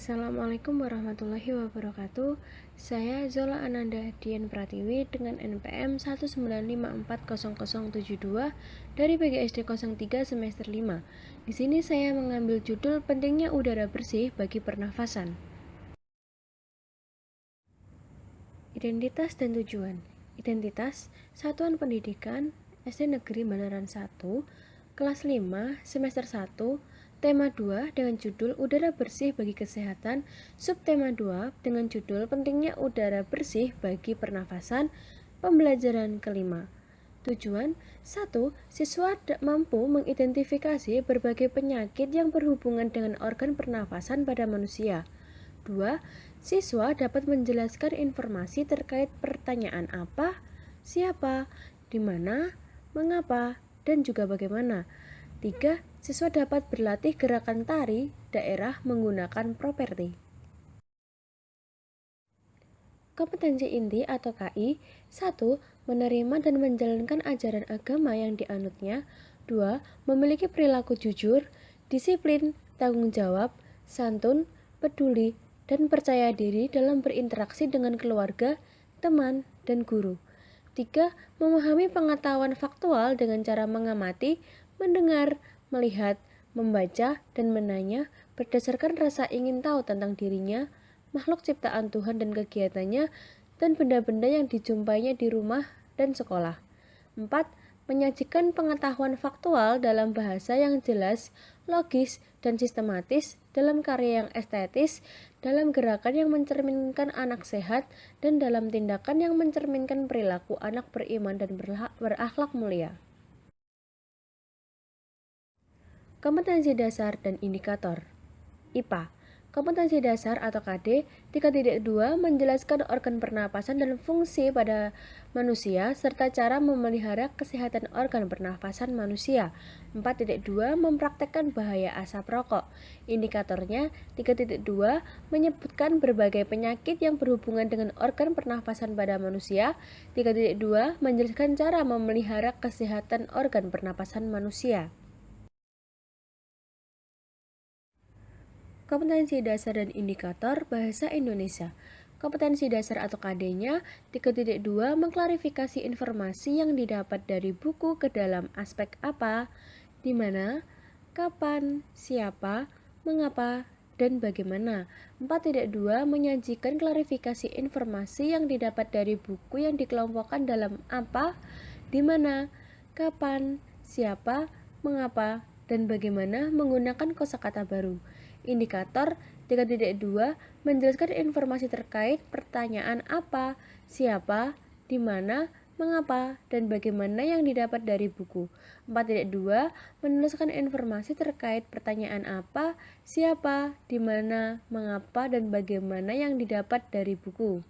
Assalamualaikum warahmatullahi wabarakatuh. Saya Zola Ananda Dian Pratiwi dengan NPM 195400072 dari PGSD 03 semester 5. Di sini saya mengambil judul pentingnya udara bersih bagi pernafasan. Identitas dan tujuan. Identitas Satuan Pendidikan SD Negeri Banaran 1, kelas 5, semester 1, tema 2 dengan judul Udara Bersih bagi Kesehatan, subtema 2 dengan judul Pentingnya Udara Bersih bagi Pernafasan, pembelajaran kelima. Tujuan 1. Siswa mampu mengidentifikasi berbagai penyakit yang berhubungan dengan organ pernafasan pada manusia. 2. Siswa dapat menjelaskan informasi terkait pertanyaan apa, siapa, di mana, mengapa, dan juga bagaimana. 3. Siswa dapat berlatih gerakan tari daerah menggunakan properti. Kompetensi inti atau KI. 1. Menerima dan menjalankan ajaran agama yang dianutnya. 2. Memiliki perilaku jujur, disiplin, tanggung jawab, santun, peduli, dan percaya diri dalam berinteraksi dengan keluarga, teman, dan guru. 3. Memahami pengetahuan faktual dengan cara mengamati, mendengar, melihat, membaca, dan menanya berdasarkan rasa ingin tahu tentang dirinya, makhluk ciptaan Tuhan dan kegiatannya, dan benda-benda yang dijumpainya di rumah dan sekolah. 4. Menyajikan pengetahuan faktual dalam bahasa yang jelas, logis, dan sistematis, dalam karya yang estetis, dalam gerakan yang mencerminkan anak sehat, dan dalam tindakan yang mencerminkan perilaku anak beriman dan berakhlak mulia. Kompetensi dasar dan indikator. IPA. Kompetensi dasar atau KD 3.2 menjelaskan organ pernapasan dan fungsi pada manusia serta cara memelihara kesehatan organ pernapasan manusia. 4.2 mempraktekkan bahaya asap rokok. Indikatornya 3.2 menyebutkan berbagai penyakit yang berhubungan dengan organ pernapasan pada manusia. 3.2 menjelaskan cara memelihara kesehatan organ pernapasan manusia. Kompetensi dasar dan indikator bahasa Indonesia. Kompetensi dasar atau KD-nya 3.2 mengklarifikasi informasi yang didapat dari buku ke dalam aspek apa, di mana, kapan, siapa, mengapa, dan bagaimana. 4.2 menyajikan klarifikasi informasi yang didapat dari buku yang dikelompokkan dalam apa, di mana, kapan, siapa, mengapa, dan bagaimana menggunakan kosakata baru. Indikator 3.2 menjelaskan informasi terkait pertanyaan apa, siapa, di mana, mengapa, dan bagaimana yang didapat dari buku. 4.2 menuliskan informasi terkait pertanyaan apa, siapa, di mana, mengapa, dan bagaimana yang didapat dari buku.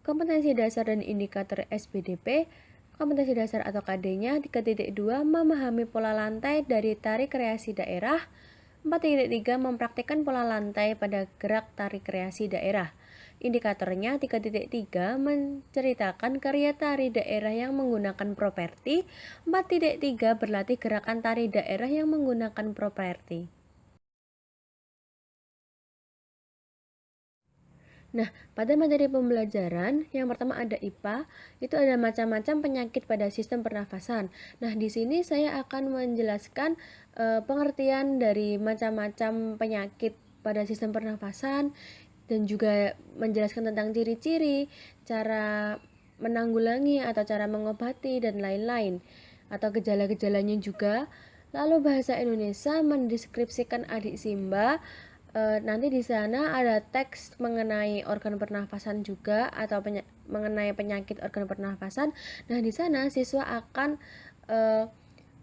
Kompetensi dasar dan indikator SBDP. Kompetensi dasar atau KD-nya 3.2 memahami pola lantai dari tari kreasi daerah. 4.3 mempraktikkan pola lantai pada gerak tari kreasi daerah. Indikatornya 3.3 menceritakan karya tari daerah yang menggunakan properti. 4.3 berlatih gerakan tari daerah yang menggunakan properti. Nah, pada materi pembelajaran yang pertama ada IPA, itu ada macam-macam penyakit pada sistem pernafasan. Nah, di sini saya akan menjelaskan pengertian dari macam-macam penyakit pada sistem pernafasan dan juga menjelaskan tentang ciri-ciri, cara menanggulangi atau cara mengobati dan lain-lain atau gejala-gejalanya juga. Lalu bahasa Indonesia mendeskripsikan adik Simba. Nanti di sana ada teks mengenai organ pernafasan juga atau mengenai penyakit organ pernafasan. Nah, di sana siswa akan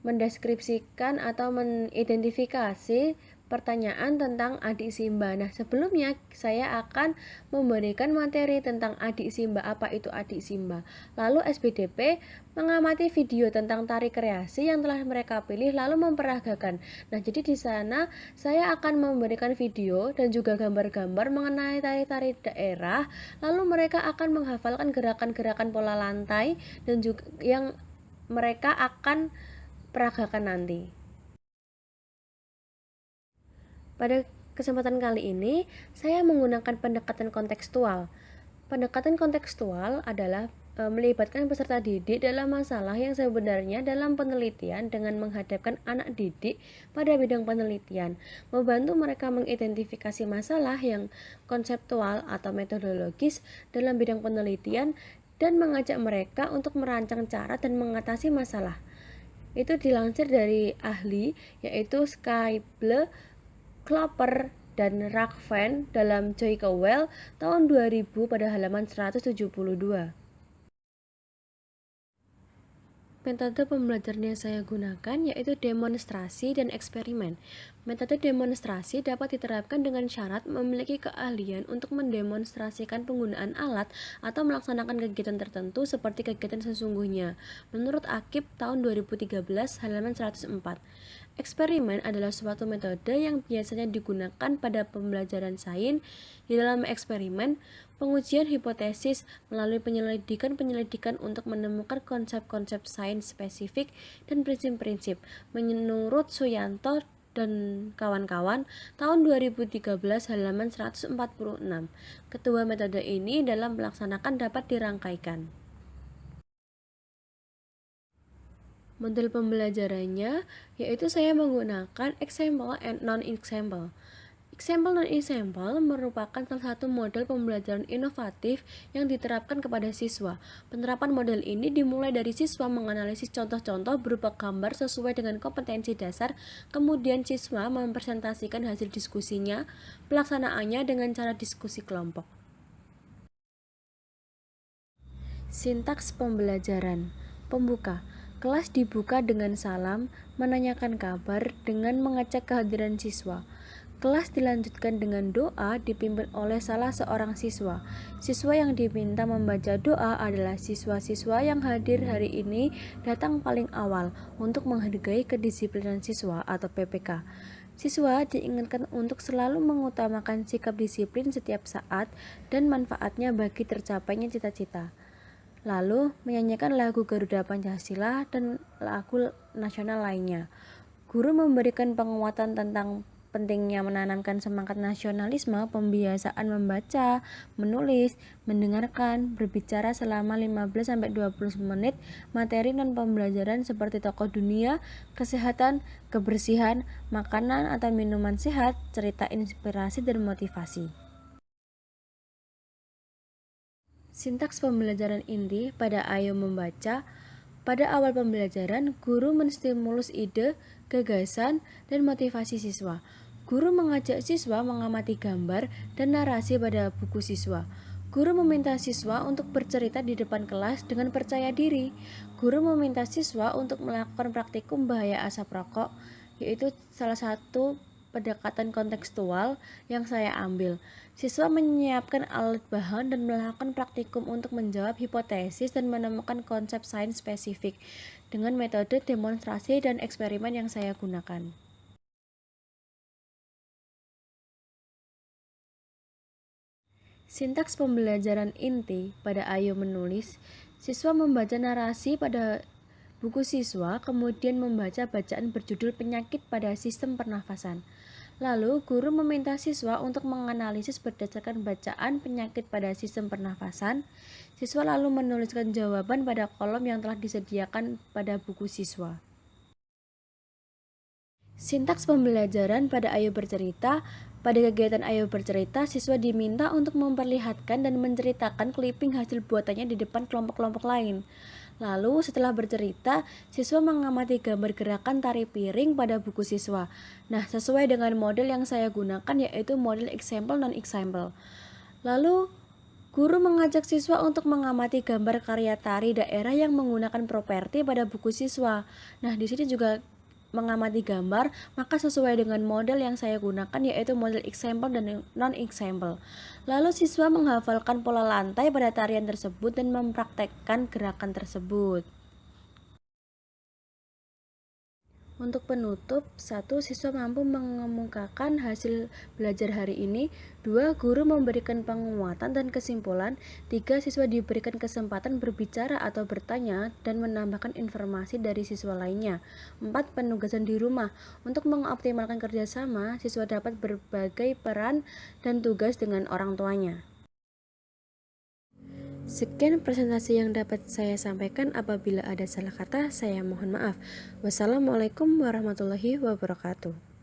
mendeskripsikan atau mengidentifikasi pertanyaan tentang adik Simba. Nah, sebelumnya saya akan memberikan materi tentang adik Simba, apa itu adik Simba. Lalu SBDP mengamati video tentang tari kreasi yang telah mereka pilih lalu memperagakan. Nah, jadi di sana saya akan memberikan video dan juga gambar-gambar mengenai tari-tari daerah, lalu mereka akan menghafalkan gerakan-gerakan pola lantai dan juga yang mereka akan peragakan nanti. Pada kesempatan kali ini, saya menggunakan pendekatan kontekstual. Pendekatan kontekstual adalah melibatkan peserta didik dalam masalah yang sebenarnya dalam penelitian dengan menghadapkan anak didik pada bidang penelitian, membantu mereka mengidentifikasi masalah yang konseptual atau metodologis dalam bidang penelitian dan mengajak mereka untuk merancang cara dan mengatasi masalah. Itu dilansir dari ahli yaitu Skyble, Klopper, dan Rakven dalam Joy Cowell tahun 2000 pada halaman 172. Metode pembelajaran yang saya gunakan yaitu demonstrasi dan eksperimen. Metode demonstrasi dapat diterapkan dengan syarat memiliki keahlian untuk mendemonstrasikan penggunaan alat atau melaksanakan kegiatan tertentu seperti kegiatan sesungguhnya. Menurut Akib tahun 2013 halaman 104. Eksperimen adalah suatu metode yang biasanya digunakan pada pembelajaran sains. Di dalam eksperimen, pengujian hipotesis melalui penyelidikan untuk menemukan konsep-konsep sains spesifik dan prinsip-prinsip. Menurut Suyanto dan kawan-kawan, tahun 2013 halaman 146. Kedua metode ini dalam melaksanakan dapat dirangkaikan. Model pembelajarannya yaitu saya menggunakan example and non-example. Example non-example merupakan salah satu model pembelajaran inovatif yang diterapkan kepada siswa. Penerapan model ini dimulai dari siswa menganalisis contoh-contoh berupa gambar sesuai dengan kompetensi dasar, kemudian siswa mempresentasikan hasil diskusinya, pelaksanaannya dengan cara diskusi kelompok. Sintaks pembelajaran. Pembuka. Kelas dibuka dengan salam, menanyakan kabar dengan mengajak kehadiran siswa. Kelas dilanjutkan dengan doa dipimpin oleh salah seorang siswa. Siswa yang diminta membaca doa adalah siswa-siswa yang hadir hari ini datang paling awal untuk menghargai kedisiplinan siswa atau PPK. Siswa diingatkan untuk selalu mengutamakan sikap disiplin setiap saat dan manfaatnya bagi tercapainya cita-cita. Lalu menyanyikan lagu Garuda Pancasila dan lagu nasional lainnya. Guru memberikan penguatan tentang pentingnya menanamkan semangat nasionalisme, pembiasaan membaca, menulis, mendengarkan, berbicara selama 15-20 menit, materi non pembelajaran seperti tokoh dunia, kesehatan, kebersihan, makanan atau minuman sehat, cerita inspirasi dan motivasi. Sintaks pembelajaran inti pada Ayo Membaca. Pada awal pembelajaran, guru menstimulus ide, gagasan, dan motivasi siswa. Guru mengajak siswa mengamati gambar dan narasi pada buku siswa. Guru meminta siswa untuk bercerita di depan kelas dengan percaya diri. Guru meminta siswa untuk melakukan praktikum bahaya asap rokok, yaitu salah satu pendekatan kontekstual yang saya ambil. Siswa menyiapkan alat bahan dan melakukan praktikum untuk menjawab hipotesis dan menemukan konsep sains spesifik dengan metode demonstrasi dan eksperimen yang saya gunakan. Sintaks pembelajaran inti pada Ayo Menulis. Siswa membaca narasi pada buku siswa, kemudian membaca bacaan berjudul Penyakit pada Sistem Pernafasan. Lalu, guru meminta siswa untuk menganalisis berdasarkan bacaan penyakit pada sistem pernafasan. Siswa lalu menuliskan jawaban pada kolom yang telah disediakan pada buku siswa. Sintaks pembelajaran pada Ayo Bercerita. Pada kegiatan Ayo Bercerita, siswa diminta untuk memperlihatkan dan menceritakan clipping hasil buatannya di depan kelompok-kelompok lain. Lalu setelah bercerita, siswa mengamati gambar gerakan tari piring pada buku siswa. Nah, sesuai dengan model yang saya gunakan yaitu model example non-example. Lalu, guru mengajak siswa untuk mengamati gambar karya tari daerah yang menggunakan properti pada buku siswa. Nah, di sini juga mengamati gambar, maka sesuai dengan model yang saya gunakan yaitu model example dan non-example. Lalu siswa menghafalkan pola lantai pada tarian tersebut dan mempraktekkan gerakan tersebut. Untuk penutup, 1. Siswa mampu mengemukakan hasil belajar hari ini. 2. Guru memberikan penguatan dan kesimpulan. 3. Siswa diberikan kesempatan berbicara atau bertanya dan menambahkan informasi dari siswa lainnya. 4. Penugasan di rumah. Untuk mengoptimalkan kerjasama, siswa dapat berbagai peran dan tugas dengan orang tuanya. Sekian presentasi yang dapat saya sampaikan. Apabila ada salah kata, saya mohon maaf. Wassalamualaikum warahmatullahi wabarakatuh.